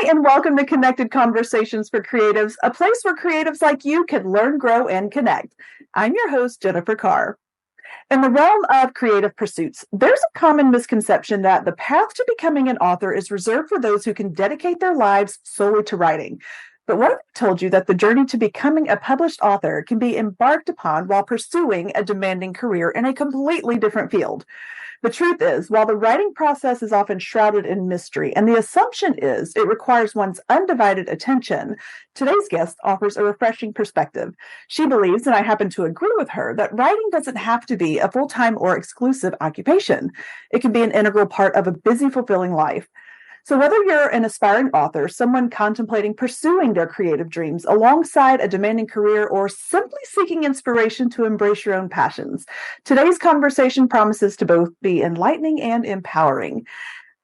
Hi, and welcome to Connected Conversations for Creatives, a place where creatives like you can learn, grow, and connect. I'm your host, Jennifer Carr. In the realm of creative pursuits, there's a common misconception that the path to becoming an author is reserved for those who can dedicate their lives solely to writing. But what if I told you that the journey to becoming a published author can be embarked upon while pursuing a demanding career in a completely different field? The truth is, while the writing process is often shrouded in mystery, and the assumption is it requires one's undivided attention, today's guest offers a refreshing perspective. She believes, and I happen to agree with her, that writing doesn't have to be a full-time or exclusive occupation. It can be an integral part of a busy, fulfilling life. So, whether you're an aspiring author, someone contemplating pursuing their creative dreams alongside a demanding career, or simply seeking inspiration to embrace your own passions, today's conversation promises to both be enlightening and empowering.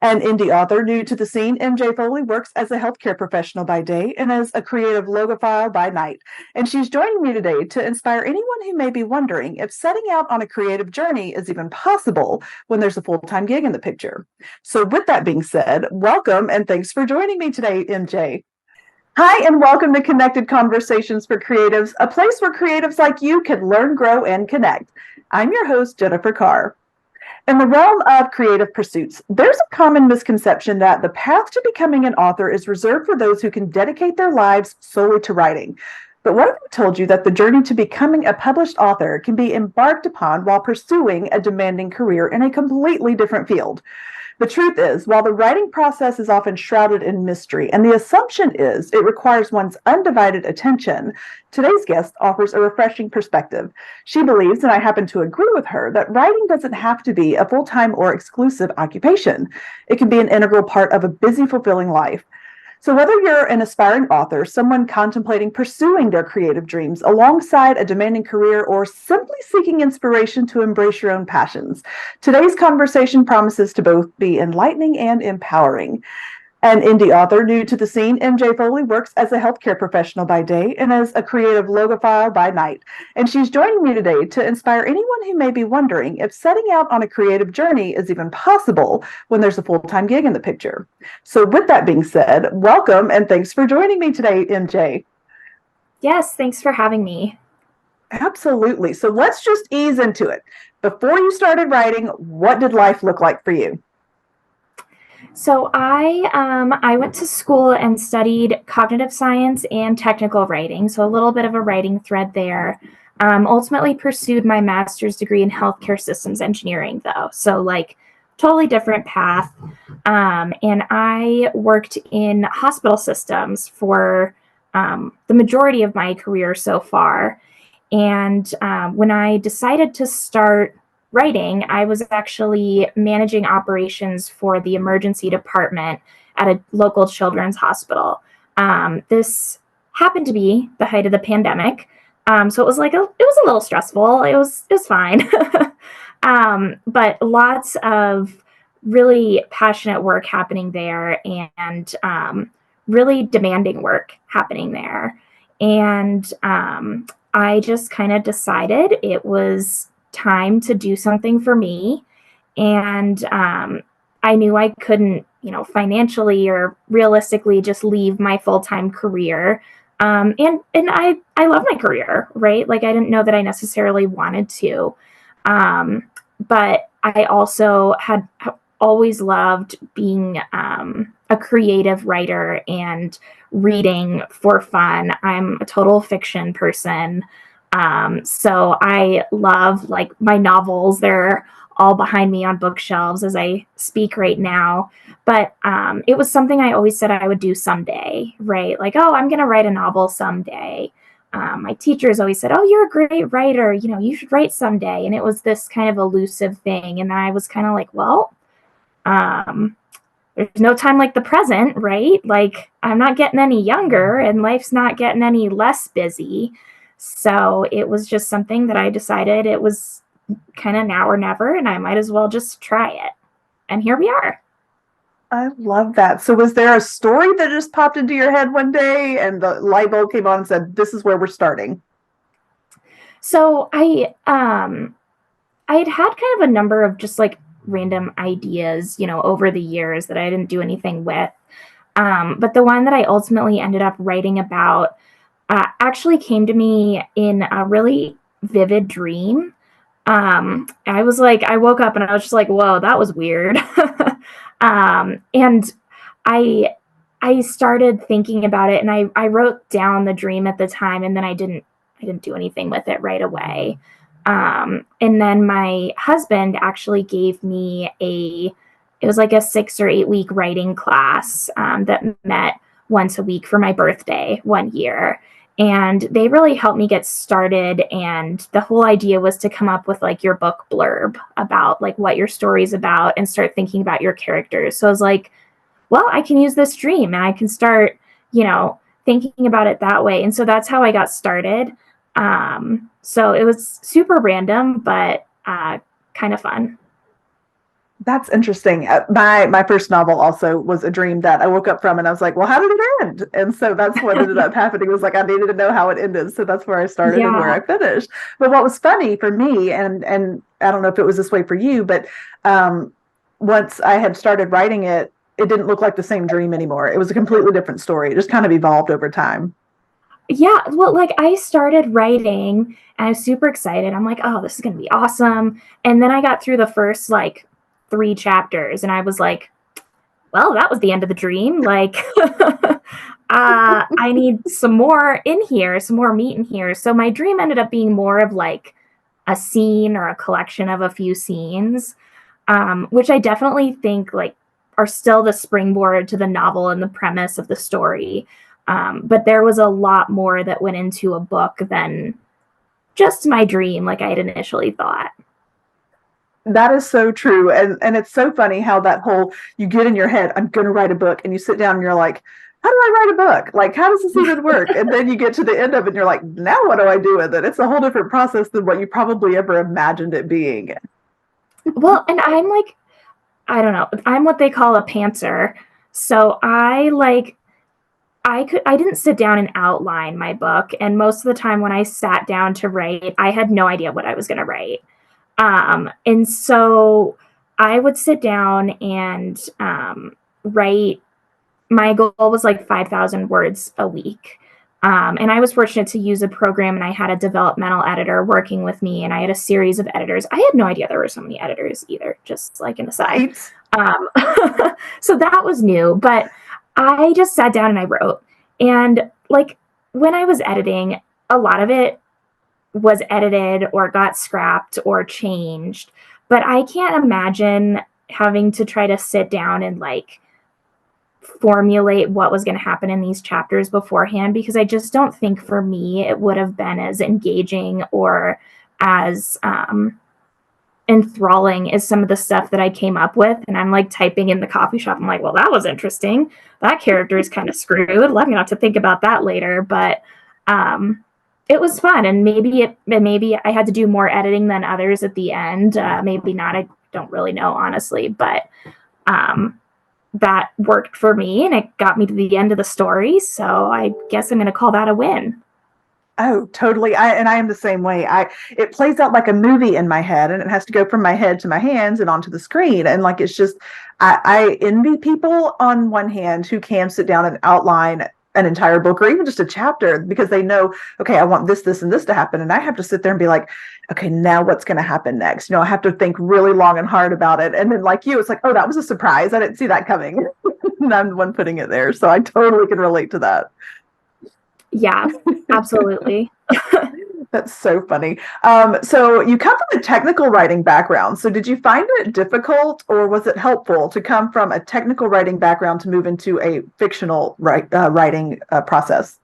An indie author new to the scene, MJ Foley works as a healthcare professional by day and as a creative logophile by night. And she's joining me today to inspire anyone who may be wondering if setting out on a creative journey is even possible when there's a full-time gig in the picture. So with that being said, welcome and thanks for joining me today, MJ. Hi, and welcome to Connected Conversations for Creatives, a place where creatives like you can learn, grow, and connect. I'm your host, Jennifer Carr. In the realm of creative pursuits, there's a common misconception that the path to becoming an author is reserved for those who can dedicate their lives solely to writing. But what if I told you that the journey to becoming a published author can be embarked upon while pursuing a demanding career in a completely different field? The truth is, while the writing process is often shrouded in mystery, and the assumption is it requires one's undivided attention, today's guest offers a refreshing perspective. She believes, and I happen to agree with her, that writing doesn't have to be a full-time or exclusive occupation. It can be an integral part of a busy, fulfilling life. So whether you're an aspiring author, someone contemplating pursuing their creative dreams alongside a demanding career, or simply seeking inspiration to embrace your own passions, today's conversation promises to both be enlightening and empowering. An indie author new to the scene, MJ Foley works as a healthcare professional by day and as a creative logophile by night. And she's joining me today to inspire anyone who may be wondering if setting out on a creative journey is even possible when there's a full-time gig in the picture. So with that being said, welcome and thanks for joining me today, MJ. Yes, thanks for having me. Absolutely. So let's just ease into it. Before you started writing, what did life look like for you? So I went to school and studied cognitive science and technical writing, so a little bit of a writing thread there. Ultimately pursued my master's degree in healthcare systems engineering, though, so like totally different path. And I worked in hospital systems for the majority of my career so far. And when I decided to start writing, I was actually managing operations for the emergency department at a local children's hospital. This happened to be the height of the pandemic, so it was it was a little stressful. It was fine, but lots of really passionate work happening there, and really demanding work happening there. And I just kind of decided it was time to do something for me. And I knew I couldn't, financially or realistically just leave my full-time career. And I love my career, right? Like I didn't know that I necessarily wanted to. But I also had always loved being a creative writer and reading for fun. I'm a total fiction person. So I love my novels. They're all behind me on bookshelves as I speak right now. But it was something I always said I would do someday, right? Like, oh, I'm going to write a novel someday. My teachers always said, oh, you're a great writer. You should write someday. And it was this kind of elusive thing. And I was kind of like, well, there's no time like the present, right? Like I'm not getting any younger and life's not getting any less busy. So it was just something that I decided it was kind of now or never, and I might as well just try it. And here we are. I love that. So was there a story that just popped into your head one day and the light bulb came on and said, this is where we're starting? So I had kind of a number of just random ideas, over the years that I didn't do anything with. But the one that I ultimately ended up writing about actually came to me in a really vivid dream. I woke up and I was just like, whoa, that was weird. And I I started thinking about it, and I wrote down the dream at the time, and then I didn't do anything with it right away. And then my husband actually gave me it was like a 6 or 8 week writing class that met once a week for my birthday one year. And they really helped me get started. And the whole idea was to come up with like your book blurb about like what your story's about and start thinking about your characters. So I was like, well, I can use this dream and I can start, thinking about it that way. And so that's how I got started. So it was super random, but kind of fun. That's interesting. My first novel also was a dream that I woke up from, and I was like, "Well, how did it end?" And so that's what ended up happening. Was like I needed to know how it ended, so that's where I started and where Yeah. I finished. But what was funny for me, and I don't know if it was this way for you, but um, once I had started writing it, it didn't look like the same dream anymore. It was a completely different story. It just kind of evolved over time. Yeah. Well, like I started writing and I was super excited. I'm like, oh, this is going to be awesome. And then I got through the first like 3 chapters and I was like, well, that was the end of the dream. Like, I need some more in here, some more meat in here. So my dream ended up being more of like a scene or a collection of a few scenes, which I definitely think like are still the springboard to the novel and the premise of the story. But there was a lot more that went into a book than just my dream, like I had initially thought. That is so true. And it's so funny how that whole you get in your head, I'm gonna write a book, and you sit down and you're like, how do I write a book? Like, how does this even work? And then you get to the end of it and you're like, now what do I do with it? It's a whole different process than what you probably ever imagined it being. Well, and I'm like, I don't know, I'm what they call a pantser. So I didn't sit down and outline my book. And most of the time when I sat down to write, I had no idea what I was going to write. And so I would sit down and write. My goal was like 5,000 words a week. And I was fortunate to use a program, and I had a developmental editor working with me, and I had a series of editors. I had no idea there were so many editors either, just like an aside. Right? Um, so that was new, but I just sat down and I wrote. And like when I was editing, a lot of it was edited or got scrapped or changed. But I can't imagine having to try to sit down and like formulate what was going to happen in these chapters beforehand, because I just don't think for me it would have been as engaging or as enthralling as some of the stuff that I came up with. And I'm like typing in the coffee shop. I'm like, well, that was interesting. That character is kind of screwed. Let me not to think about that later. But it was fun, and maybe I had to do more editing than others at the end. Maybe not. I don't really know honestly, but um, that worked for me, and it got me to the end of the story. So I guess I'm going to call that a win. Oh, totally. I am the same way. It plays out like a movie in my head, and it has to go from my head to my hands and onto the screen. And like it's just I envy people on one hand who can sit down and outline an entire book or even just a chapter, because they know, okay, I want this, this, and this to happen. And I have to sit there and be like, okay, now what's going to happen next? I have to think really long and hard about it. And then like you, it's like, oh, that was a surprise. I didn't see that coming. And I'm the one putting it there. So I totally can relate to that. Yeah, absolutely. That's so funny. So you come from a technical writing background. So did you find it difficult, or was it helpful to come from a technical writing background to move into a fictional writing process?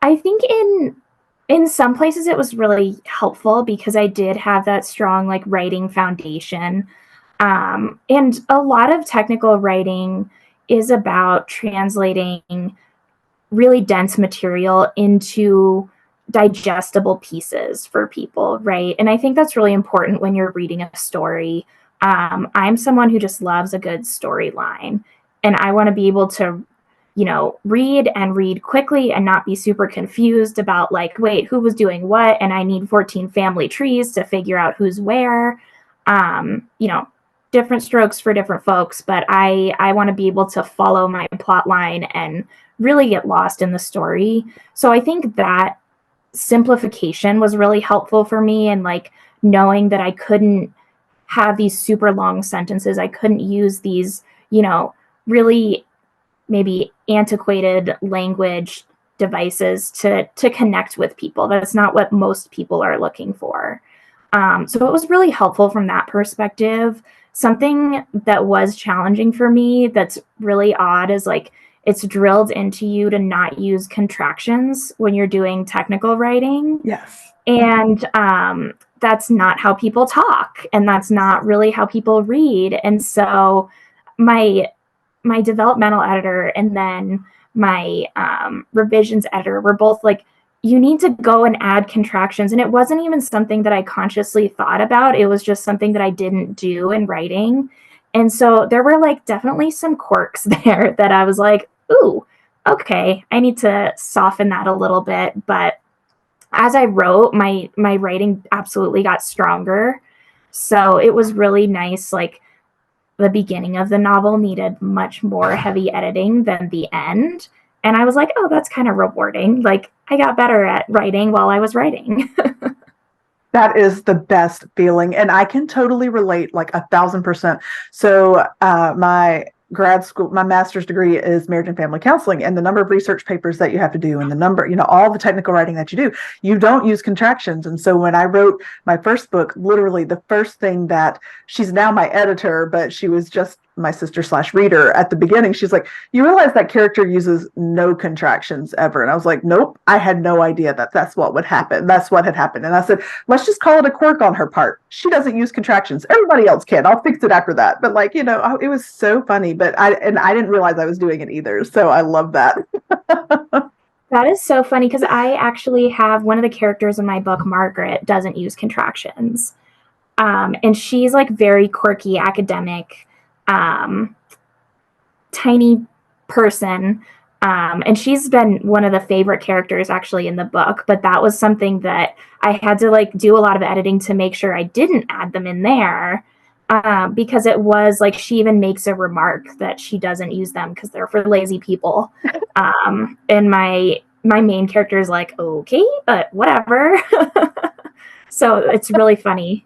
I think in some places it was really helpful because I did have that strong like writing foundation. And a lot of technical writing is about translating really dense material into digestible pieces for people, right? And I think that's really important when you're reading a story. I'm someone who just loves a good storyline, and I want to be able to, read and read quickly and not be super confused about like, wait, who was doing what? And I need 14 family trees to figure out who's where. Um, you know, different strokes for different folks, but I want to be able to follow my plot line and really get lost in the story. So I think that simplification was really helpful for me, and like knowing that I couldn't have these super long sentences. I couldn't use these, really maybe antiquated language devices to connect with people. That's not what most people are looking for. So it was really helpful from that perspective. Something that was challenging for me that's really odd is like it's drilled into you to not use contractions when you're doing technical writing. Yes. And that's not how people talk, and that's not really how people read. And so my developmental editor and then my revisions editor were both like, you need to go and add contractions. And it wasn't even something that I consciously thought about. It was just something that I didn't do in writing. And so there were like definitely some quirks there that I was like, ooh, okay, I need to soften that a little bit. But as I wrote, my writing absolutely got stronger. So it was really nice. Like the beginning of the novel needed much more heavy editing than the end. And I was like, oh, that's kind of rewarding. Like I got better at writing while I was writing. That is the best feeling. And I can totally relate like 1,000%. So my grad school, my master's degree is marriage and family counseling, and the number of research papers that you have to do and the number, all the technical writing that you don't use contractions. And so when I wrote my first book, literally the first thing that she's now my editor, but she was just my sister / reader at the beginning, she's like, you realize that character uses no contractions ever? And I was like, nope, I had no idea that that's what would happen. That's what had happened. And I said, let's just call it a quirk on her part. She doesn't use contractions. Everybody else can. I'll fix it after that. But like, it was so funny, but I didn't realize I was doing it either. So I love that. That is so funny, because I actually have one of the characters in my book, Margaret, doesn't use contractions. And she's like very quirky, academic, tiny person. And she's been one of the favorite characters actually in the book, but that was something that I had to like do a lot of editing to make sure I didn't add them in there. Because it was like, she even makes a remark that she doesn't use them because they're for lazy people. And my main character is like, okay, but whatever. So it's really funny.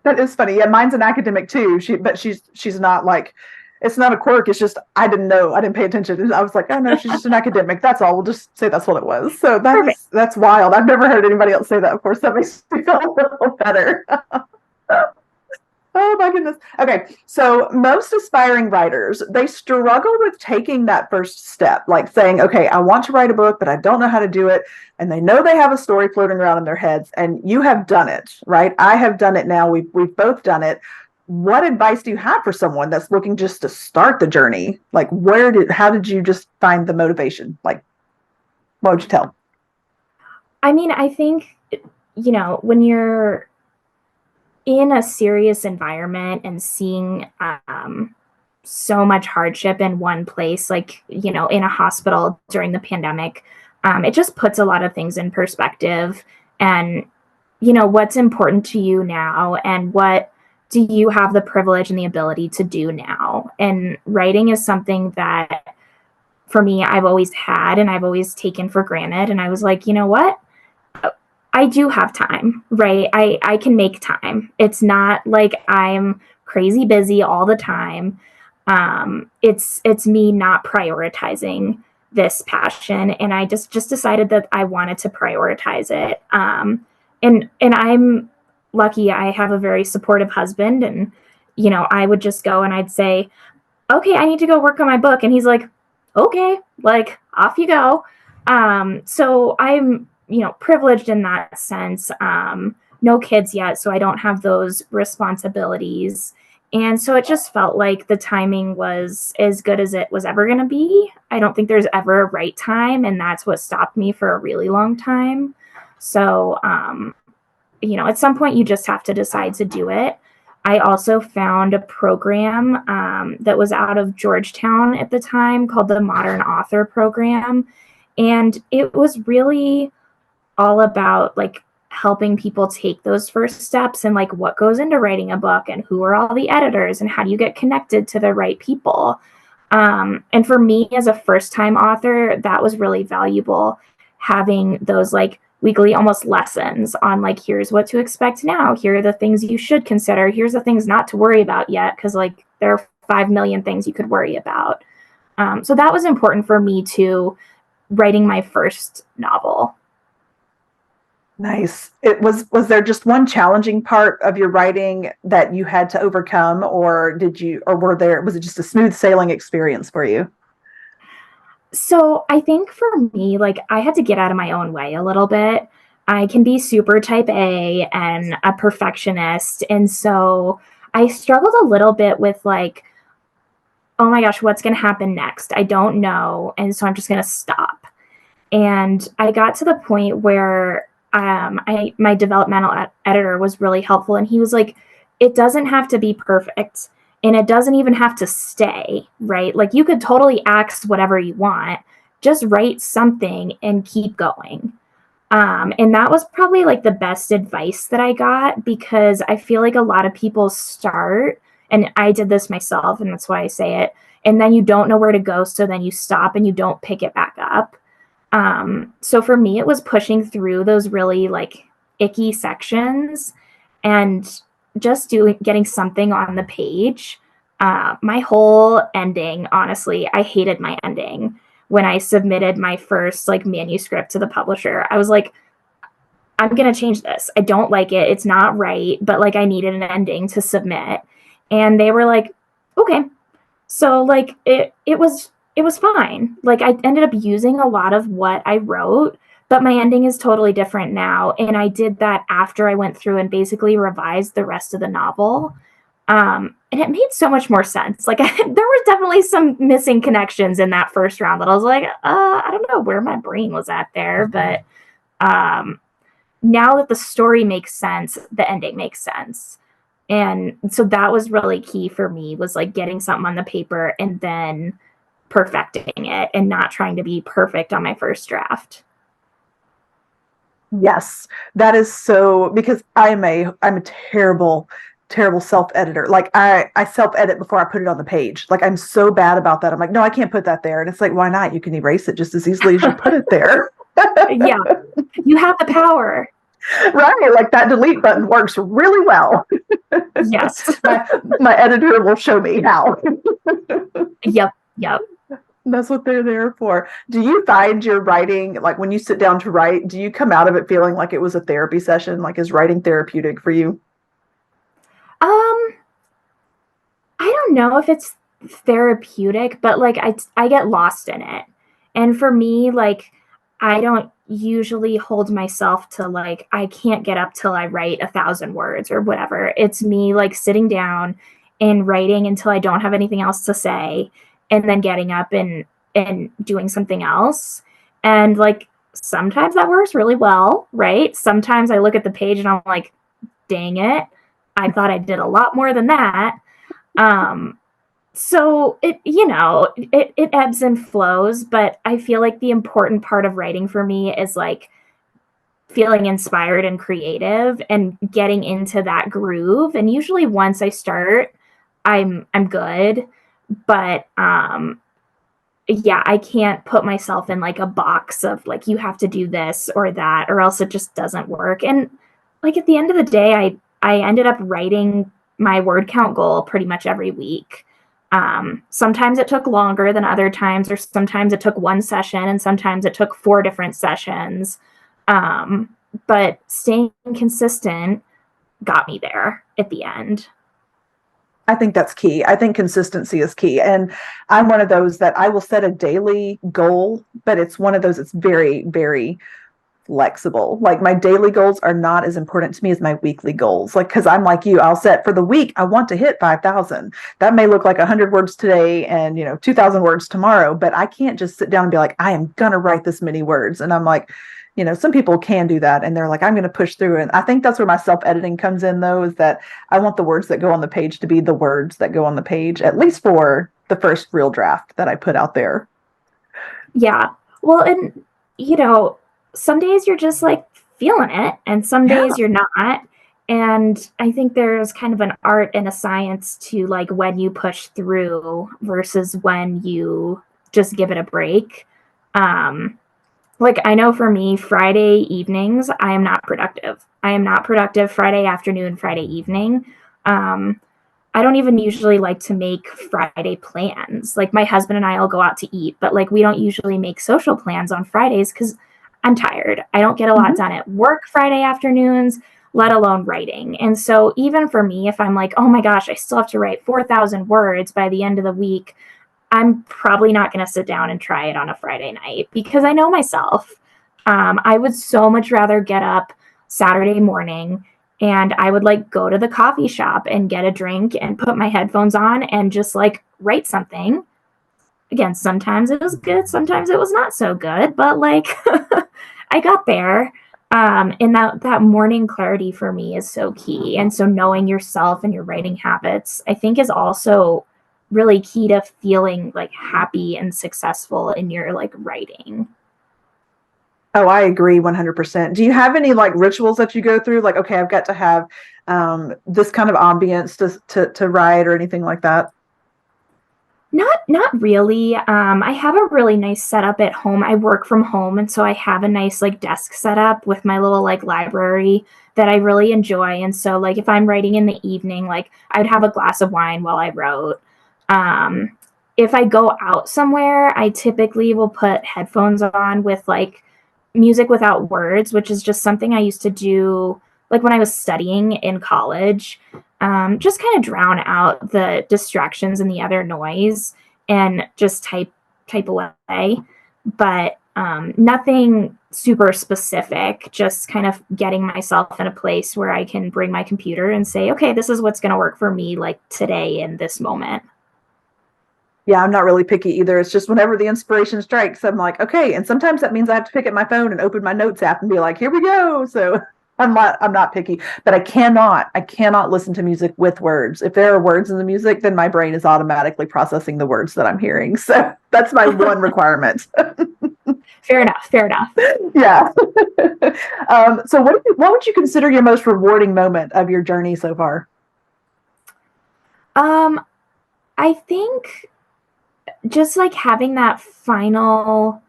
That is funny. Yeah, mine's an academic too. She's not like, it's not a quirk. It's just I didn't know. I didn't pay attention. And I was like, oh no, she's just an academic. That's all. We'll just say that's what it was. So that's wild. I've never heard anybody else say that. Of course, that makes me feel a little better. Oh my goodness. Okay. So most aspiring writers, they struggle with taking that first step, like saying, okay, I want to write a book, but I don't know how to do it. And they know they have a story floating around in their heads, and you have done it, right? I have done it now. We've both done it. What advice do you have for someone that's looking just to start the journey? Like how did you just find the motivation? Like, what would you tell? I mean, I think, when you're in a serious environment and seeing so much hardship in one place, like, in a hospital during the pandemic, it just puts a lot of things in perspective. And, what's important to you now, and what do you have the privilege and the ability to do now? And writing is something that, for me, I've always had and I've always taken for granted. And I was like, you know what? I do have time, right? I can make time. It's not like I'm crazy busy all the time. It's me not prioritizing this passion. And I just decided that I wanted to prioritize it. And I'm lucky. I have a very supportive husband, and, I would just go and I'd say, okay, I need to go work on my book. And he's like, okay, like off you go. So I'm, privileged in that sense. No kids yet, so I don't have those responsibilities. And so it just felt like the timing was as good as it was ever going to be. I don't think there's ever a right time, and that's what stopped me for a really long time. So, at some point you just have to decide to do it. I also found a program that was out of Georgetown at the time called the Modern Author Program. And it was really all about like helping people take those first steps and like what goes into writing a book and who are all the editors and how do you get connected to the right people. And for me as a first time author, that was really valuable, having those like weekly almost lessons on like, here's what to expect now. Here are the things you should consider. Here's the things not to worry about yet, because like there are 5 million things you could worry about. So that was important for me too, writing my first novel. Nice. Was there just one challenging part of your writing that you had to overcome, or was it just a smooth sailing experience for you? So I think for me, like I had to get out of my own way a little bit. I can be super type A and a perfectionist. And so I struggled a little bit with like, oh my gosh, what's going to happen next? I don't know. And so I'm just going to stop. And I got to the point where my developmental editor was really helpful. And he was like, it doesn't have to be perfect. And it doesn't even have to stay, right? Like you could totally axe whatever you want. Just write something and keep going. And that was probably like the best advice that I got, because I feel like a lot of people start, and I did this myself, and that's why I say it, and then you don't know where to go. So then you stop and you don't pick it back up. So for me, it was pushing through those really like icky sections and just getting something on the page. My whole ending, honestly, I hated my ending. When I submitted my first like manuscript to the publisher, I was like, I'm going to change this. I don't like it. It's not right, but like I needed an ending to submit. And they were like, okay. So like it was fine. Like I ended up using a lot of what I wrote, but my ending is totally different now. And I did that after I went through and basically revised the rest of the novel. And it made so much more sense. Like there were definitely some missing connections in that first round that I was like, I don't know where my brain was at there, but now that the story makes sense, the ending makes sense. And so that was really key for me, was like getting something on the paper and then perfecting it and not trying to be perfect on my first draft. Yes, that is so, because I'm a terrible self-editor. Like I self-edit before I put it on the page. Like I'm so bad about that. I'm like, no, I can't put that there. And it's like, why not? You can erase it just as easily as you put it there. Yeah, you have the power. Right. Like that delete button works really well. Yes. My editor will show me how. Yep. That's what they're there for. Do you find your writing, like when you sit down to write, do you come out of it feeling like it was a therapy session? Like is writing therapeutic for you? Um, I don't know if it's therapeutic, but like I get lost in it. And for me, like I don't usually hold myself to like I can't get up till I write 1,000 words or whatever. It's me like sitting down and writing until I don't have anything else to say, and then getting up and doing something else. And like sometimes that works really well, right? Sometimes I look at the page and I'm like, dang it, I thought I did a lot more than that. Um, so it ebbs and flows, but I feel like the important part of writing for me is like feeling inspired and creative and getting into that groove. And usually once I start, I'm good. But yeah, I can't put myself in like a box of like you have to do this or that or else it just doesn't work. And like at the end of the day, I ended up writing my word count goal pretty much every week. Sometimes it took longer than other times, or sometimes it took one session, and sometimes it took 4 different sessions. But staying consistent got me there at the end. I think that's key. I think consistency is key. And I'm one of those that I will set a daily goal, but it's one of those that's very, very flexible. Like my daily goals are not as important to me as my weekly goals. Like, cause I'm like you, I'll set for the week, I want to hit 5,000. That may look like 100 words today and, 2,000 words tomorrow, but I can't just sit down and be like, I am going to write this many words. And I'm like, some people can do that and they're like, I'm going to push through. And I think that's where my self-editing comes in though, is that I want the words that go on the page to be the words that go on the page, at least for the first real draft that I put out there. Yeah. Well, and some days you're just like feeling it, and some Yeah. days you're not. And I think there's kind of an art and a science to like when you push through versus when you just give it a break. Um, like I know for me, Friday evenings, I am not productive. I am not productive Friday afternoon, Friday evening. Um, I don't even usually like to make Friday plans. Like my husband and I will go out to eat, but like we don't usually make social plans on Fridays because I'm tired. I don't get a lot Mhm. done at work Friday afternoons, let alone writing. And so even for me, if I'm like, oh my gosh, I still have to write 4,000 words by the end of the week, I'm probably not going to sit down and try it on a Friday night because I know myself. I would so much rather get up Saturday morning and I would like go to the coffee shop and get a drink and put my headphones on and just like write something. Again, sometimes it was good, sometimes it was not so good, but like I got there. And that morning clarity for me is so key. And so knowing yourself and your writing habits, I think is also really key to feeling like happy and successful in your like writing. Oh, I agree 100%. Do you have any like rituals that you go through? Like, okay, I've got to have this kind of ambience to write or anything like that? Not really. I have a really nice setup at home. I work from home, and so I have a nice like desk setup with my little like library that I really enjoy. And so like if I'm writing in the evening, like I'd have a glass of wine while I wrote. Um, if I go out somewhere, I typically will put headphones on with like music without words, which is just something I used to do like when I was studying in college. Just kind of drown out the distractions and the other noise and just type away. But nothing super specific, just kind of getting myself in a place where I can bring my computer and say, okay, this is what's going to work for me like today in this moment. Yeah, I'm not really picky either. It's just whenever the inspiration strikes, I'm like, okay. And sometimes that means I have to pick up my phone and open my notes app and be like, here we go. So I'm not picky, but I cannot listen to music with words. If there are words in the music, then my brain is automatically processing the words that I'm hearing. So that's my one requirement. Fair enough. Fair enough. Yeah. So what would you consider your most rewarding moment of your journey so far? Um, I think just like having that final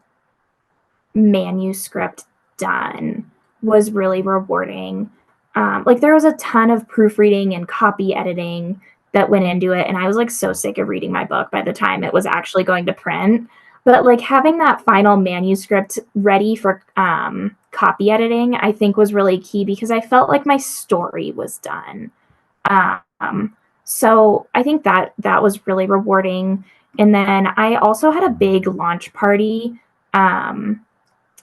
manuscript done was really rewarding. Like there was a ton of proofreading and copy editing that went into it, and I was like so sick of reading my book by the time it was actually going to print. But like having that final manuscript ready for copy editing, I think was really key because I felt like my story was done. So I think that was really rewarding. And then I also had a big launch party um,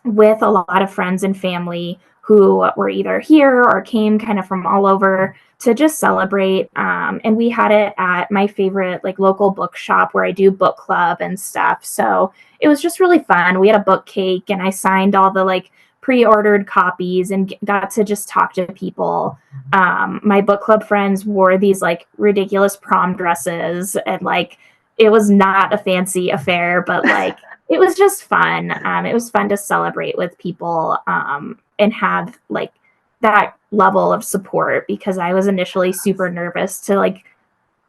with a lot of friends and family who were either here or came kind of from all over to just celebrate. And we had it at my favorite like local bookshop where I do book club and stuff. So it was just really fun. We had a book cake and I signed all the like pre-ordered copies and got to just talk to people. My book club friends wore these like ridiculous prom dresses and like it was not a fancy affair, but like it was just fun. It was fun to celebrate with people and have like that level of support because I was initially super nervous to like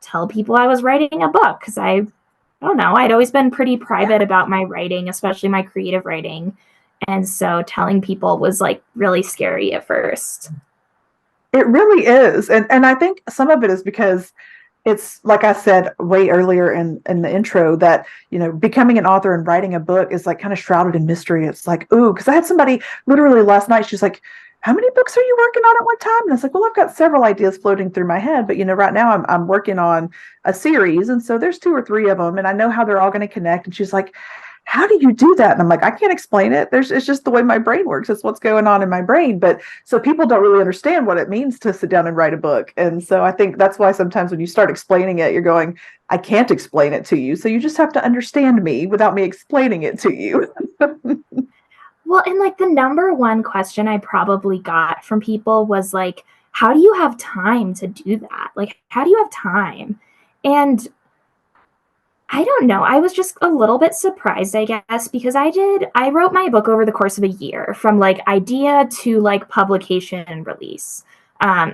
tell people I was writing a book because I don't know, I'd always been pretty private about my writing, especially my creative writing. And so telling people was like really scary at first. It really is. And I think some of it is because it's like I said way earlier in the intro that, becoming an author and writing a book is like kind of shrouded in mystery. It's like, ooh, because I had somebody literally last night, she's like, how many books are you working on at one time? And I was like, well, I've got several ideas floating through my head, but right now I'm working on a series. And so there's two or three of them and I know how they're all going to connect. And she's like, how do you do that? And I'm like, I can't explain it. It's just the way my brain works. It's what's going on in my brain. But so people don't really understand what it means to sit down and write a book. And so I think that's why sometimes when you start explaining it, you're going, I can't explain it to you. So you just have to understand me without me explaining it to you. Well, and like the number one question I probably got from people was like, how do you have time to do that? Like, how do you have time? And I don't know. I was just a little bit surprised, I guess, because I wrote my book over the course of a year from like idea to like publication and release.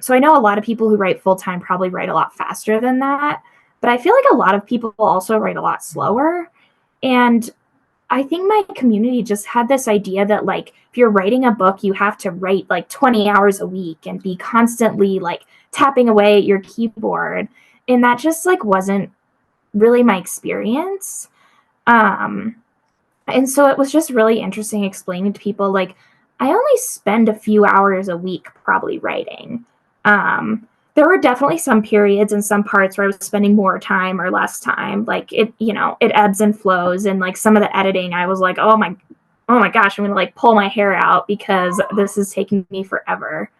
So I know a lot of people who write full time probably write a lot faster than that, but I feel like a lot of people also write a lot slower. And I think my community just had this idea that like if you're writing a book, you have to write like 20 hours a week and be constantly like tapping away at your keyboard. And that just like wasn't really my experience. Um, and so it was just really interesting explaining to people like I only spend a few hours a week probably writing. There were definitely some periods and some parts where I was spending more time or less time. Like it, it ebbs and flows. And like some of the editing, I was like, oh my gosh, I'm gonna like pull my hair out because this is taking me forever.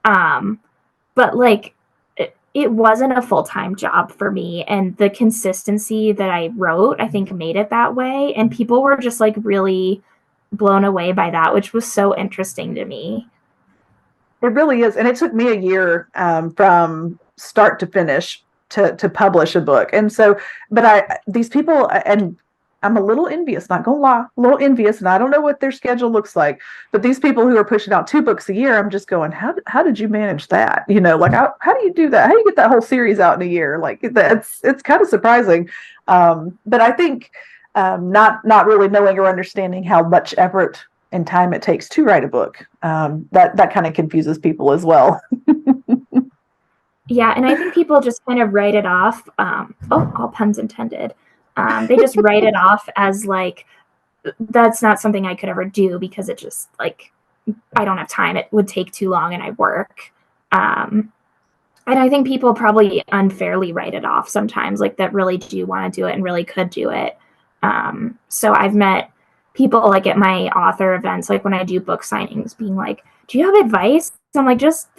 Um, but like it wasn't a full-time job for me, and the consistency that I wrote I think made it that way, and people were just like really blown away by that, which was so interesting to me. It really is, and it took me a year from start to finish to publish a book. And so, but these people, and I'm a little envious, not gonna lie, a little envious, and I don't know what their schedule looks like. But these people who are pushing out 2 books a year, I'm just going, how did you manage that? Like how do you do that? How do you get that whole series out in a year? Like it's kind of surprising. But I think not really knowing or understanding how much effort and time it takes to write a book. That kind of confuses people as well. Yeah, and I think people just kind of write it off. All puns intended. They just write it off as like that's not something I could ever do because it just like I don't have time. It would take too long, and I work. Um, and I think people probably unfairly write it off sometimes, like that really do want to do it and really could do it. So I've met people like at my author events, like when I do book signings, being like, "Do you have advice?" So I'm just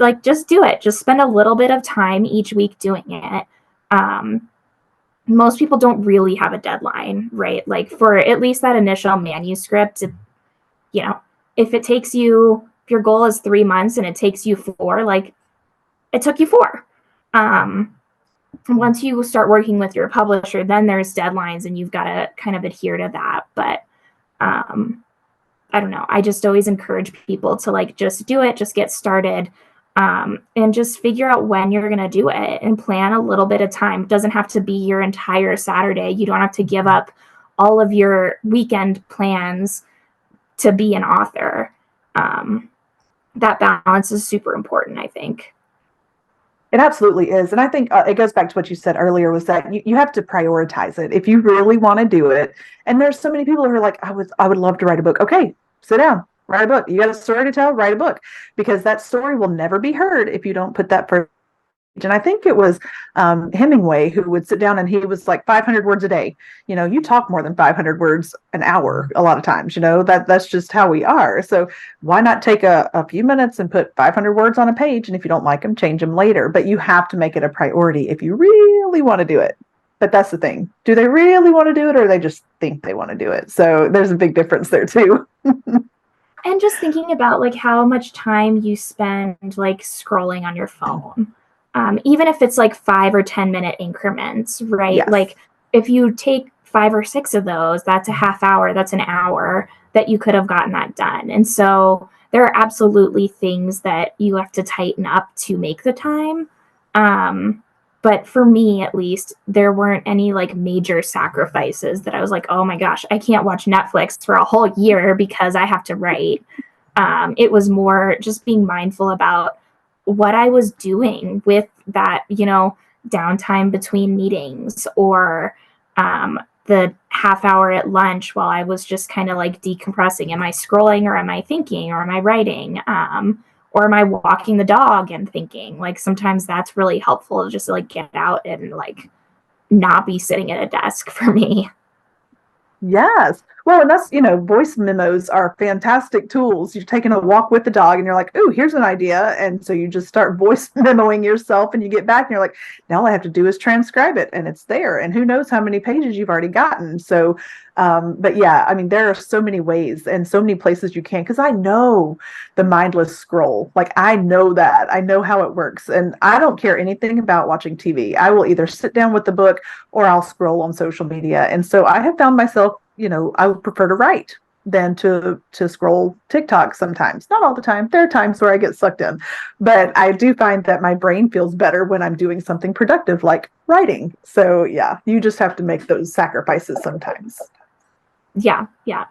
do it. Just spend a little bit of time each week doing it. Um, Most people don't really have a deadline, right? Like for at least that initial manuscript, you know, if your goal is 3 months and it takes you 4, like it took you 4. Um, Once you start working with your publisher, then there's deadlines and you've got to kind of adhere to that. But um, I don't know. I just always encourage people to like just do it, just get started, and just figure out when you're going to do it and plan a little bit of time. It doesn't have to be your entire Saturday. You don't have to give up all of your weekend plans to be an author. That balance is super important, I think. It absolutely is. And I think it goes back to what you said earlier was that you have to prioritize it if you really want to do it. And there's so many people who are like, I would love to write a book. Okay, sit down, write a book. You got a story to tell, write a book, because that story will never be heard if you don't put that first. And I think it was Hemingway who would sit down and he was like 500 words a day. You talk more than 500 words an hour a lot of times. That's just how we are. So why not take a few minutes and put 500 words on a page? And if you don't like them, change them later. But you have to make it a priority if you really want to do it. But that's the thing. Do they really want to do it, or they just think they want to do it? So there's a big difference there too. And just thinking about like how much time you spend like scrolling on your phone. Even if it's like 5 or 10 minute increments, right? Yes. Like if you take 5 or 6 of those, that's a half hour, that's an hour that you could have gotten that done. And so there are absolutely things that you have to tighten up to make the time. But for me, at least, there weren't any like major sacrifices that I was like, oh my gosh, I can't watch Netflix for a whole year because I have to write. It was more just being mindful about what I was doing with that, downtime between meetings, or the half hour at lunch while I was just kind of like decompressing. Am I scrolling, or am I thinking, or am I writing? Or am I walking the dog and thinking? Like sometimes that's really helpful, just to like get out and like not be sitting at a desk for me. Yes. Well, and that's, voice memos are fantastic tools. You're taking a walk with the dog and you're like, oh, here's an idea. And so you just start voice memoing yourself and you get back and you're like, now all I have to do is transcribe it and it's there. And who knows how many pages you've already gotten. So, but yeah, I mean, there are so many ways and so many places you can, because I know the mindless scroll. Like, I know that. I know how it works. And I don't care anything about watching TV. I will either sit down with the book or I'll scroll on social media. And so I have found myself, I would prefer to write than to scroll TikTok sometimes. Not all the time. There are times where I get sucked in. But I do find that my brain feels better when I'm doing something productive like writing. So yeah, you just have to make those sacrifices sometimes. Yeah,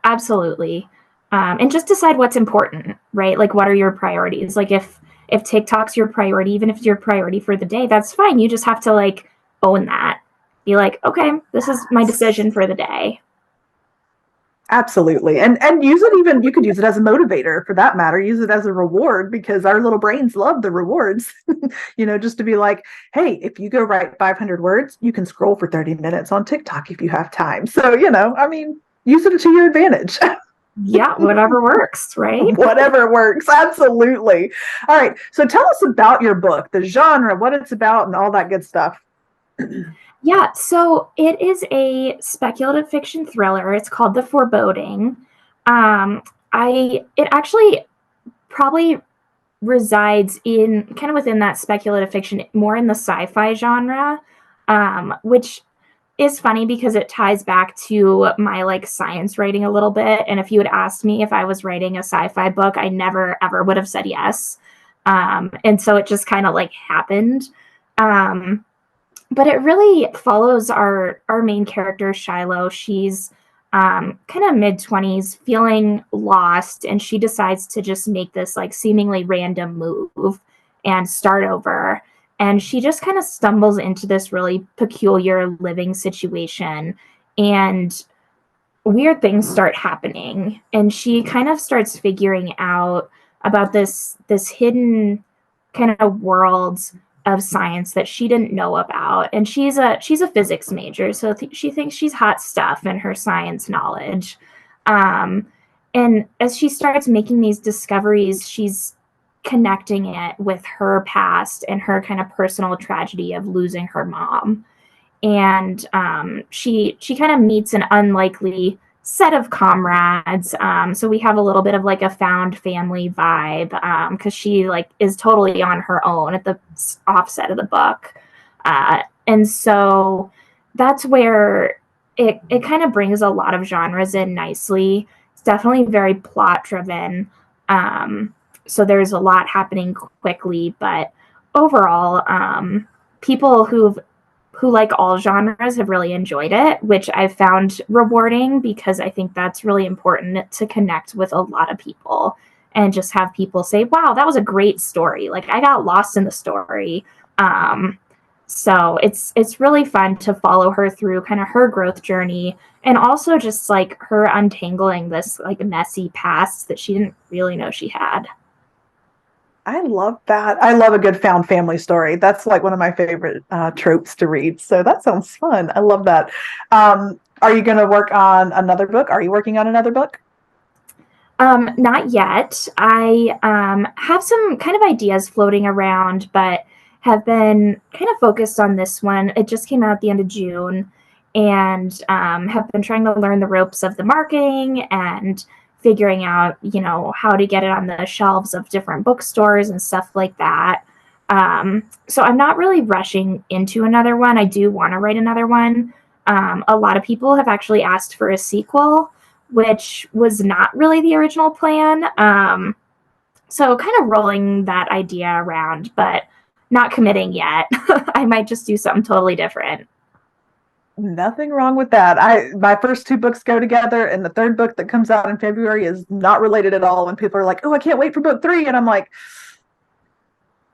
absolutely. And just decide what's important, right? Like, what are your priorities? Like, if TikTok's your priority, even if it's your priority for the day, that's fine. You just have to like own that. Be like, okay, this is my decision for the day. Absolutely. And use it, even you could use it as a motivator for that matter. Use it as a reward, because our little brains love the rewards. Just to be like, hey, if you go write 500 words, you can scroll for 30 minutes on TikTok if you have time. So, I mean, use it to your advantage. Yeah, whatever works, right? Whatever works. Absolutely. All right. So tell us about your book, the genre, what it's about, and all that good stuff. Yeah, so it is a speculative fiction thriller. It's called The Foreboding. It actually probably resides in kind of within that speculative fiction, more in the sci-fi genre, which is funny because it ties back to my like science writing a little bit. And if you had asked me if I was writing a sci-fi book, I never ever would have said yes. And so it just kind of like happened. But it really follows our main character, Shiloh. She's kind of mid-20s, feeling lost, and she decides to just make this like seemingly random move and start over. And she just kind of stumbles into this really peculiar living situation, and weird things start happening. And she kind of starts figuring out about this hidden kind of world of science that she didn't know about. And she's a physics major, so she thinks she's hot stuff in her science knowledge. And as she starts making these discoveries, she's connecting it with her past and her kind of personal tragedy of losing her mom. And she kind of meets an unlikely set of comrades. So we have a little bit of like a found family vibe, because she like is totally on her own at the offset of the book. And so that's where it kind of brings a lot of genres in nicely. It's definitely very plot driven. So there's a lot happening quickly, but overall, people who like all genres have really enjoyed it, which I've found rewarding, because I think that's really important to connect with a lot of people and just have people say, wow, that was a great story. Like, I got lost in the story. So it's really fun to follow her through kind of her growth journey, and also just like her untangling this like messy past that she didn't really know she had. I love that. I love a good found family story. That's like one of my favorite tropes to read. So that sounds fun. I love that. Are you going to work on another book? Are you working on another book? Not yet. I have some kind of ideas floating around, but have been kind of focused on this one. It just came out at the end of June, and have been trying to learn the ropes of the marketing and figuring out, how to get it on the shelves of different bookstores and stuff like that. So I'm not really rushing into another one. I do want to write another one. A lot of people have actually asked for a sequel, which was not really the original plan. So kind of rolling that idea around, but not committing yet. I might just do something totally different. Nothing wrong with that. My first two books go together, and the third book that comes out in February is not related at all. And people are like, "Oh, I can't wait for book three," and I'm like,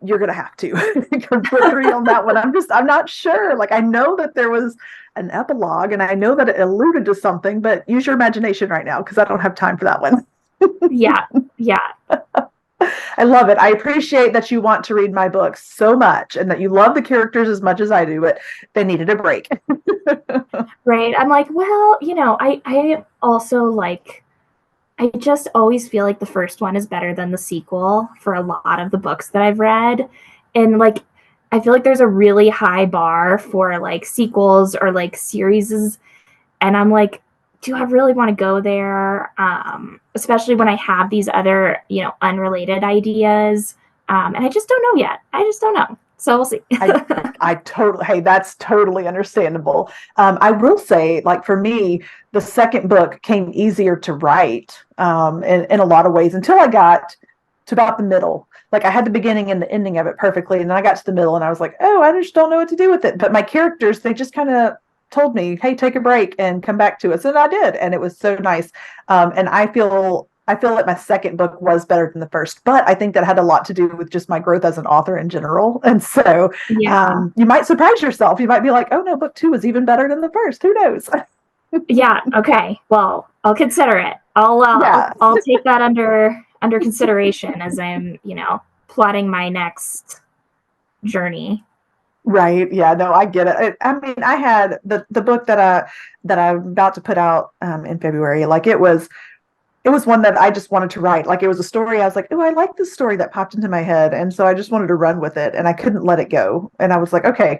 "You're gonna have to book three on that one." I'm not sure. Like, I know that there was an epilogue, and I know that it alluded to something, but use your imagination right now, because I don't have time for that one. Yeah. I love it. I appreciate that you want to read my books so much and that you love the characters as much as I do, but they needed a break. Right. I'm like, well, I also like, I just always feel like the first one is better than the sequel for a lot of the books that I've read. And like, I feel like there's a really high bar for like sequels or like series. And I'm like, do I really want to go there? Especially when I have these other, unrelated ideas. And I just don't know yet. I just don't know. So we'll see. I totally, hey, that's totally understandable. I will say, like for me, the second book came easier to write in a lot of ways until I got to about the middle. Like I had the beginning and the ending of it perfectly. And then I got to the middle and I was like, oh, I just don't know what to do with it. But my characters, they just kind of told me, hey, take a break and come back to us. And I did. And it was so nice. And I feel like my second book was better than the first, but I think that had a lot to do with just my growth as an author in general. And so Yeah. you might surprise yourself. You might be like, oh no, book two is even better than the first. Who knows? Yeah. Okay. Well, I'll consider it. Yeah. I'll take that under consideration as I'm, plotting my next journey. Right. Yeah. No, I get it. I mean, I had the book that I'm about to put out in February. Like it was one that I just wanted to write. Like it was a story. I was like, oh, I like this story that popped into my head. And so I just wanted to run with it and I couldn't let it go. And I was like, okay,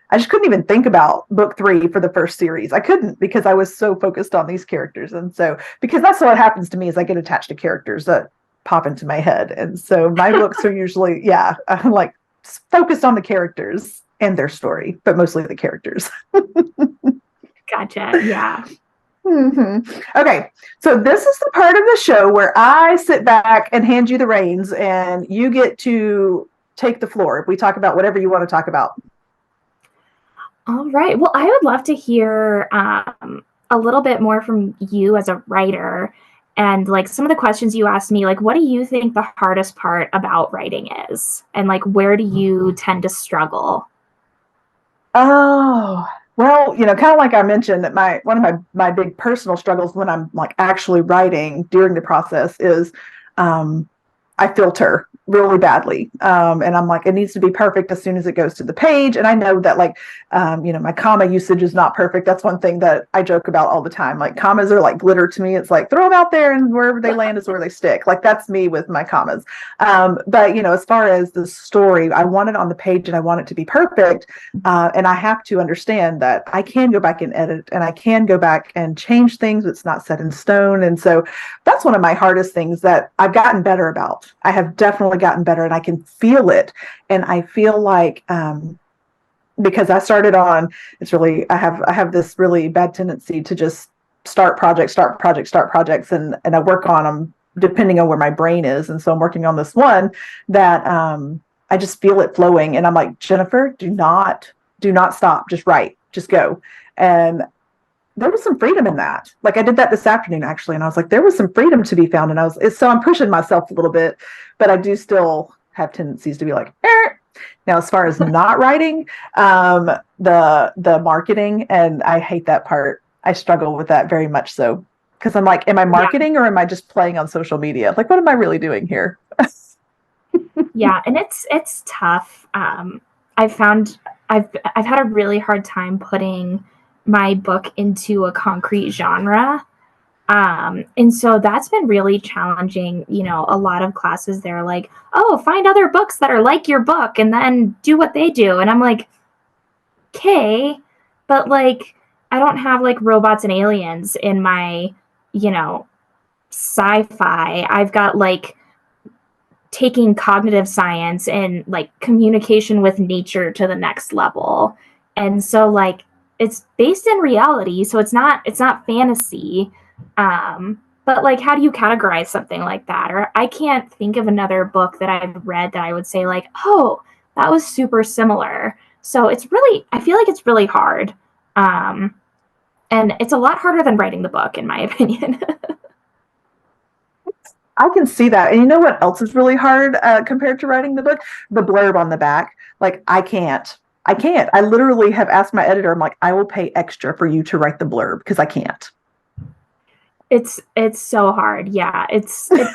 I just couldn't even think about book three for the first series. I couldn't because I was so focused on these characters. And so, because that's what happens to me is I get attached to characters that pop into my head. And so my books are usually, yeah, I'm like focused on the characters and their story, but mostly the characters. Gotcha. Yeah. Mm-hmm. Okay, so this is the part of the show where I sit back and hand you the reins, and you get to take the floor. We talk about whatever you want to talk about. All right. Well, I would love to hear a little bit more from you as a writer and like some of the questions you asked me, like, what do you think the hardest part about writing is? And like, where do you tend to struggle? Oh, well, kind of like I mentioned that one of my big personal struggles when I'm like actually writing during the process is um, I filter really badly. And I'm like, it needs to be perfect as soon as it goes to the page. And I know that like, my comma usage is not perfect. That's one thing that I joke about all the time. Like commas are like glitter to me. It's like throw them out there and wherever they land is where they stick. Like that's me with my commas. But as far as the story, I want it on the page and I want it to be perfect. And I have to understand that I can go back and edit and I can go back and change things. It's not set in stone. And so that's one of my hardest things that I've gotten better about. I have definitely gotten better and I can feel it. And I feel like because I started on, I have this really bad tendency to just start projects, and I work on them depending on where my brain is. And so I'm working on this one that I just feel it flowing. And I'm like, Jennifer, do not stop. Just write, just go. And there was some freedom in that. Like I did that this afternoon actually, and I was like, there was some freedom to be found. And so I'm pushing myself a little bit, but I do still have tendencies to be like, eh. Now, as far as not writing, the marketing, and I hate that part. I struggle with that very much so because I'm like, am I marketing or am I just playing on social media? Like, what am I really doing here? Yeah, and it's tough. I've found I've had a really hard time putting my book into a concrete genre. And so that's been really challenging. A lot of classes they're like, oh, find other books that are like your book and then do what they do. And I'm like, okay, but like I don't have like robots and aliens in my, you know, sci-fi. I've got like taking cognitive science and like communication with nature to the next level. And so like it's based in reality, so it's not fantasy. But like how do you categorize something like that? Or I can't think of another book that I've read that I would say like, "Oh, that was super similar." So I feel like it's really hard. Um and it's a lot harder than writing the book in my opinion. I can see that. And you know what else is really hard compared to writing the book? The blurb on the back. Like, I can't. I can't. I literally have asked my editor, I'm like, I will pay extra for you to write the blurb because I can't. It's so hard. Yeah.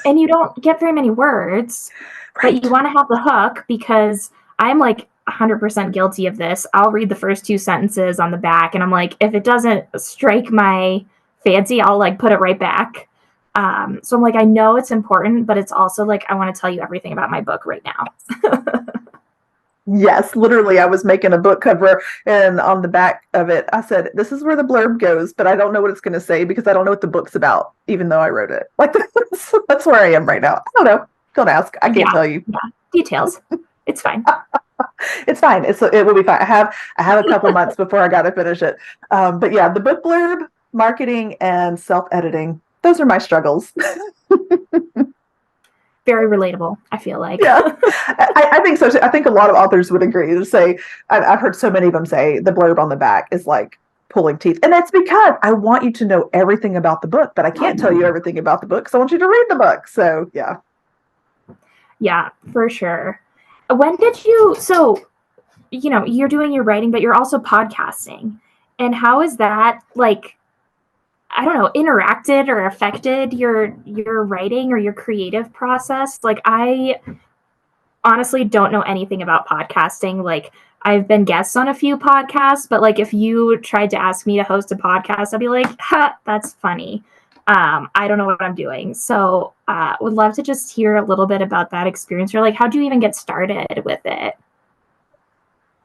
And you don't get very many words, but Right. you want to have the hook because I'm like 100% guilty of this. I'll read the first two sentences on the back and I'm like, if it doesn't strike my fancy, I'll like put it right back. So I'm like, I know it's important, but it's also like, I want to tell you everything about my book right now. Yes, literally, I was making a book cover, and on the back of it, I said, "This is where the blurb goes, but I don't know what it's going to say because I don't know what the book's about, even though I wrote it." Like that's where I am right now. I don't know. Don't ask. I can't Yeah. tell you. Yeah. Details. It's fine. It's fine. It will be fine. I have a couple months before I got to finish it. But yeah, the book blurb, marketing, and self editing. Those are my struggles. Very relatable, I feel like. Yeah, I think so. I think a lot of authors would agree to say, I've heard so many of them say the blurb on the back is like pulling teeth. And that's because I want you to know everything about the book, but I can't tell you everything about the book because I want you to read the book. So, yeah. Yeah, for sure. When did you, so, you're doing your writing, but you're also podcasting. And how is that like, I don't know, interacted or affected your writing or your creative process? Like I honestly don't know anything about podcasting. Like I've been guests on a few podcasts, but like if you tried to ask me to host a podcast, I'd be like, ha, that's funny. I don't know what I'm doing. So would love to just hear a little bit about that experience or like how'd you even get started with it?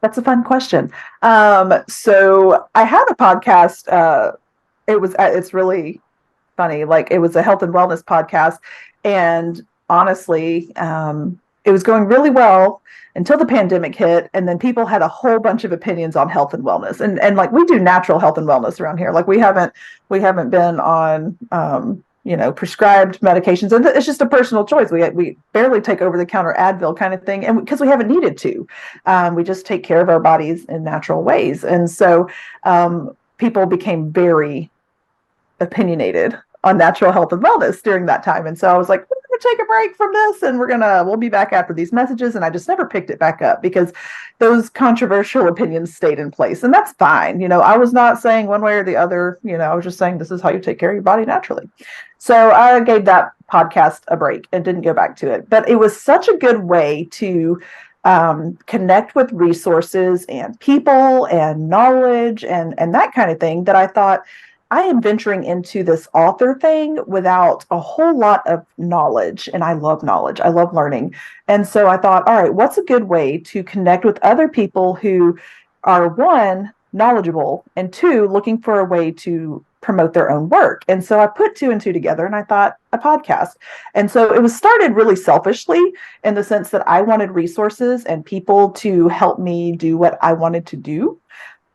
That's a fun question. So I had a podcast. It's really funny. Like it was a health and wellness podcast. And honestly, it was going really well until the pandemic hit. And then people had a whole bunch of opinions on health and wellness. And like we do natural health and wellness around here. Like we haven't been on, prescribed medications. And it's just a personal choice. We barely take over the counter Advil kind of thing. And because we haven't needed to, we just take care of our bodies in natural ways. And so people became very opinionated on natural health and wellness during that time. And so I was like, we're going to take a break from this and we'll be back after these messages. And I just never picked it back up because those controversial opinions stayed in place. And that's fine. I was not saying one way or the other. I was just saying this is how you take care of your body naturally. So I gave that podcast a break and didn't go back to it. But it was such a good way to connect with resources and people and knowledge and that kind of thing that I thought, I am venturing into this author thing without a whole lot of knowledge. And I love knowledge. I love learning. And so I thought, all right, what's a good way to connect with other people who are, one, knowledgeable, and two, looking for a way to promote their own work. And so I put two and two together and I thought a podcast. And so it was started really selfishly in the sense that I wanted resources and people to help me do what I wanted to do.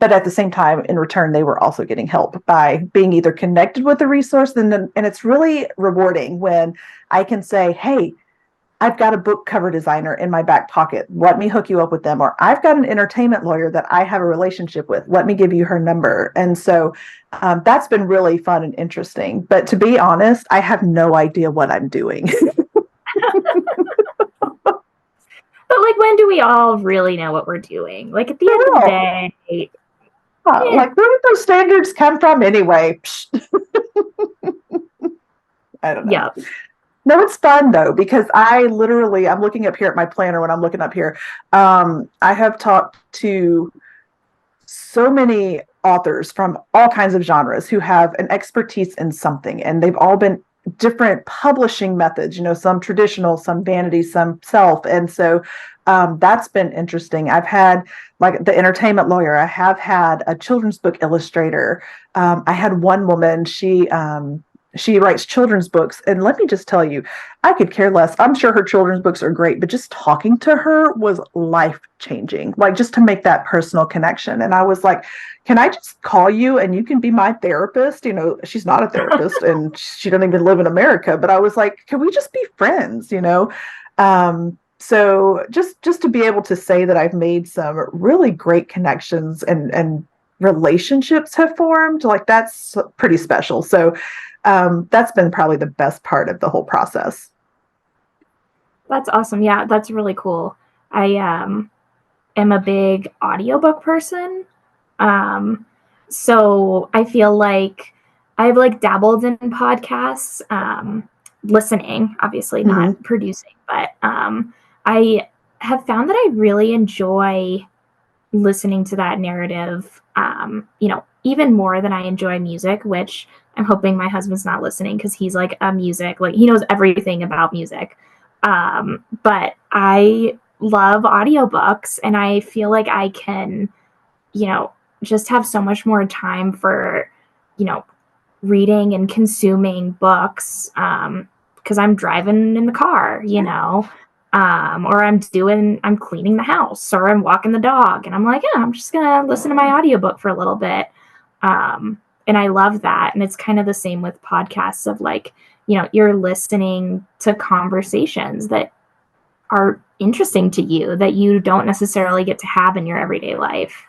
But at the same time, in return, they were also getting help by being either connected with the resource. And it's really rewarding when I can say, hey, I've got a book cover designer in my back pocket. Let me hook you up with them. Or I've got an entertainment lawyer that I have a relationship with. Let me give you her number. And so that's been really fun and interesting. But to be honest, I have no idea what I'm doing. But like when do we all really know what we're doing? Like at the end of the day, like where did those standards come from anyway? I don't know. Yeah. No, it's fun though, because I'm looking up here at my planner when I'm looking up here. I have talked to so many authors from all kinds of genres who have an expertise in something, and they've all been different publishing methods, some traditional, some vanity, some self. And so that's been interesting. I've had like the entertainment lawyer. I have had a children's book illustrator. I had one woman, she writes children's books. And let me just tell you, I could care less. I'm sure her children's books are great, but just talking to her was life changing, like just to make that personal connection. And I was like, can I just call you and you can be my therapist? She's not a therapist and she doesn't even live in America, but I was like, can we just be friends? So just to be able to say that I've made some really great connections and relationships have formed, like that's pretty special. So that's been probably the best part of the whole process. That's awesome. Yeah, that's really cool. I am a big audiobook person. So I feel like I've like dabbled in podcasts, listening, obviously not producing, but I have found that I really enjoy listening to that narrative, even more than I enjoy music, which I'm hoping my husband's not listening because he's like a music, like he knows everything about music. But I love audiobooks and I feel like I can, you know, just have so much more time for, you know, reading and consuming books because I'm driving in the car, or I'm cleaning the house or I'm walking the dog and I'm like, yeah, I'm just gonna listen to my audiobook for a little bit. And I love that. And it's kind of the same with podcasts of like, you're listening to conversations that are interesting to you that you don't necessarily get to have in your everyday life.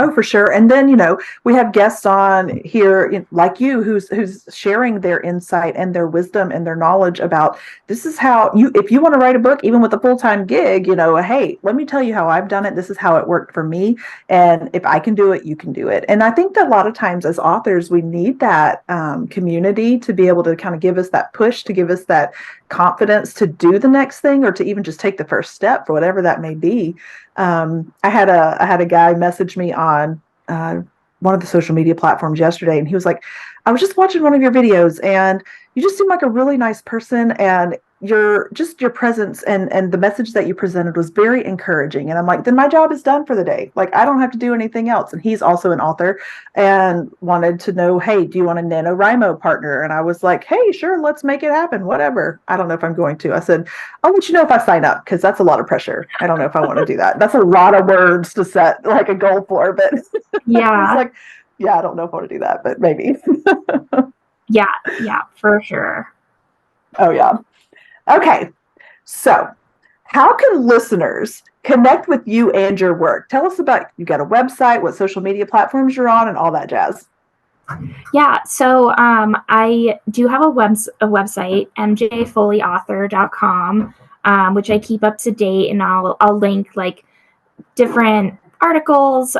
Oh, for sure. And then, we have guests on here like you who's sharing their insight and their wisdom and their knowledge about this is how if you want to write a book, even with a full-time gig, hey, let me tell you how I've done it. This is how it worked for me. And if I can do it, you can do it. And I think that a lot of times as authors, we need that community to be able to kind of give us that push, to give us that confidence to do the next thing or to even just take the first step for whatever that may be. I had a guy message me on one of the social media platforms yesterday, and he was like, "I was just watching one of your videos, and you just seem like a really nice person, and your presence and the message that you presented was very encouraging." And I'm like, "Then my job is done for the day. Like I don't have to do anything else." And he's also an author, and wanted to know, "Hey, do you want a NaNoWriMo partner?" And I was like, "Hey, sure, let's make it happen. Whatever." I don't know if I'm going to. I said, "I'll let you know if I sign up because that's a lot of pressure. I don't know if I want to do that. That's a lot of words to set like a goal for." But Yeah, it's like, yeah, I don't know if I want to do that, but maybe. yeah, for sure. Oh yeah. Okay. So, how can listeners connect with you and your work? Tell us about you got a website, what social media platforms you're on, and all that jazz. Yeah, so I do have a website, mjfoleyauthor.com, which I keep up to date, and I'll link like different articles,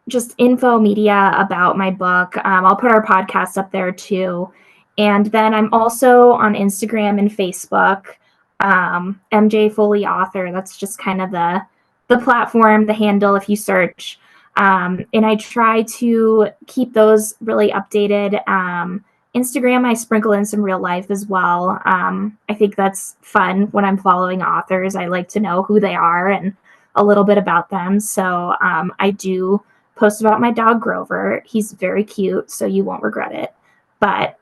just info media about my book. I'll put our podcast up there too. And then I'm also on Instagram and Facebook, MJ Foley Author. That's just kind of the platform, the handle if you search. And I try to keep those really updated. Instagram, I sprinkle in some real life as well. I think that's fun when I'm following authors. I like to know who they are and a little bit about them. So I do post about my dog Grover. He's very cute, so you won't regret it. But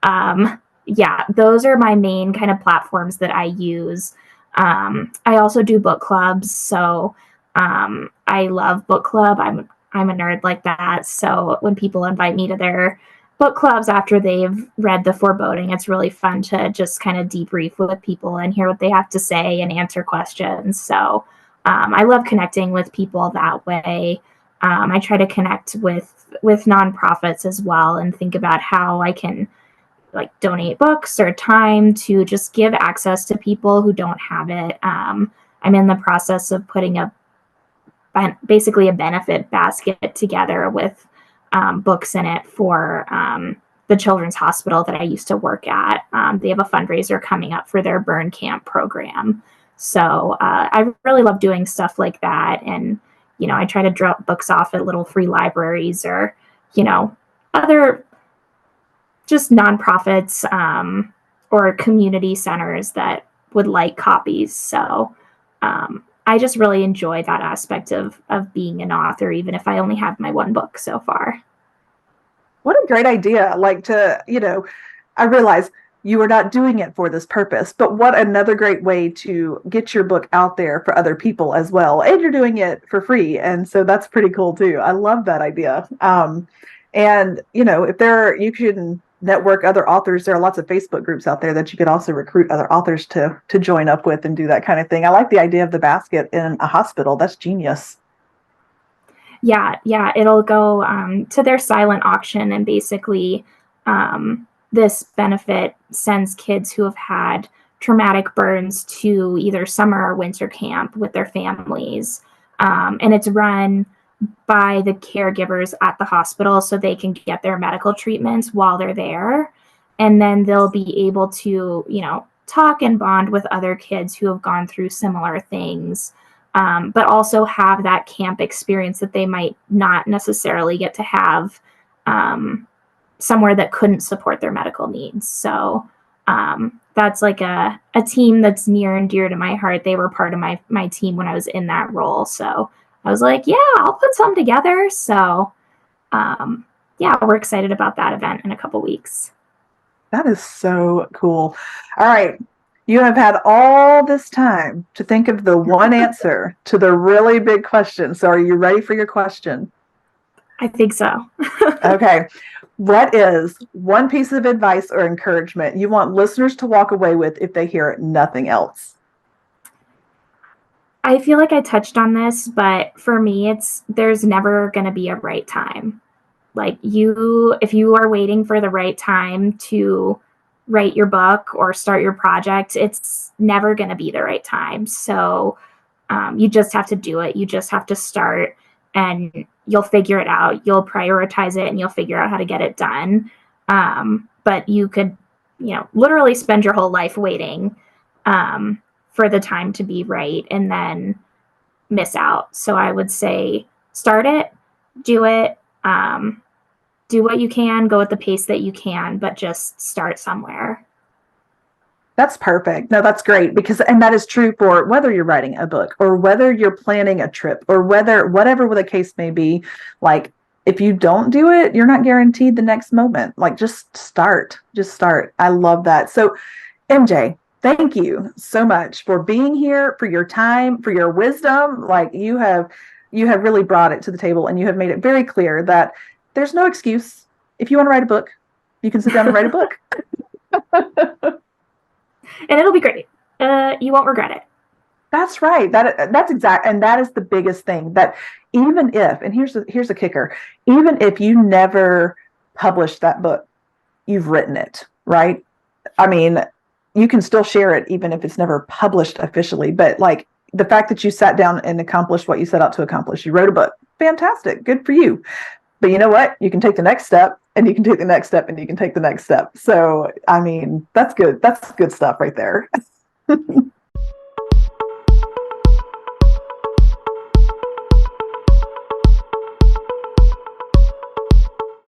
yeah, those are my main kind of platforms that I use. I also do book clubs, so I love book club. I'm a nerd like that. So when people invite me to their book clubs after they've read The Foreboding, it's really fun to just kind of debrief with people and hear what they have to say and answer questions. So I love connecting with people that way. I try to connect with nonprofits as well and think about how I can like donate books or time to just give access to people who don't have it. I'm in the process of putting basically a benefit basket together with books in it for the children's hospital that I used to work at. They have a fundraiser coming up for their burn camp program. So I really love doing stuff like that. And, I try to drop books off at little free libraries or, other just nonprofits or community centers that would like copies. So I just really enjoy that aspect of being an author, even if I only have my one book so far. What a great idea. Like I realize you are not doing it for this purpose, but what another great way to get your book out there for other people as well. And you're doing it for free. And so that's pretty cool too. I love that idea. And if you can network other authors, there are lots of Facebook groups out there that you could also recruit other authors to join up with and do that kind of thing. I like the idea of the basket in a hospital. That's genius. Yeah, it'll go to their silent auction, and basically this benefit sends kids who have had traumatic burns to either summer or winter camp with their families. And it's run by the caregivers at the hospital so they can get their medical treatments while they're there. And then they'll be able to, talk and bond with other kids who have gone through similar things, but also have that camp experience that they might not necessarily get to have somewhere that couldn't support their medical needs. So that's like a team that's near and dear to my heart. They were part of my team when I was in that role. So I was like, yeah, I'll put some together. So yeah, we're excited about that event in a couple weeks. That is so cool. All right. You have had all this time to think of the one answer to the really big question. So are you ready for your question? I think so. Okay. What is one piece of advice or encouragement you want listeners to walk away with if they hear nothing else? I feel like I touched on this, but for me, there's never going to be a right time. Like if you are waiting for the right time to write your book or start your project, it's never going to be the right time. So you just have to do it. You just have to start, and you'll figure it out. You'll prioritize it and you'll figure out how to get it done. But you could, literally spend your whole life waiting for the time to be right and then miss out. So I would say start it, do it, do what you can, go at the pace that you can, but just start somewhere. That's perfect. No, that's great and that is true for whether you're writing a book or whether you're planning a trip or whatever the case may be. Like if you don't do it, you're not guaranteed the next moment. Like just start. I love that. So MJ, thank you so much for being here, for your time, for your wisdom. Like you have really brought it to the table and you have made it very clear that there's no excuse. If you want to write a book, you can sit down and write a book. And it'll be great. You won't regret it. That's right. That's exact. And that is the biggest thing, that even if, and here's the kicker, even if you never published that book, you've written it, right? I mean, you can still share it even if it's never published officially. But like the fact that you sat down and accomplished what you set out to accomplish, you wrote a book. Fantastic. Good for you. But you know what? You can take the next step and you can take the next step and you can take the next step. So, I mean, that's good. That's good stuff right there.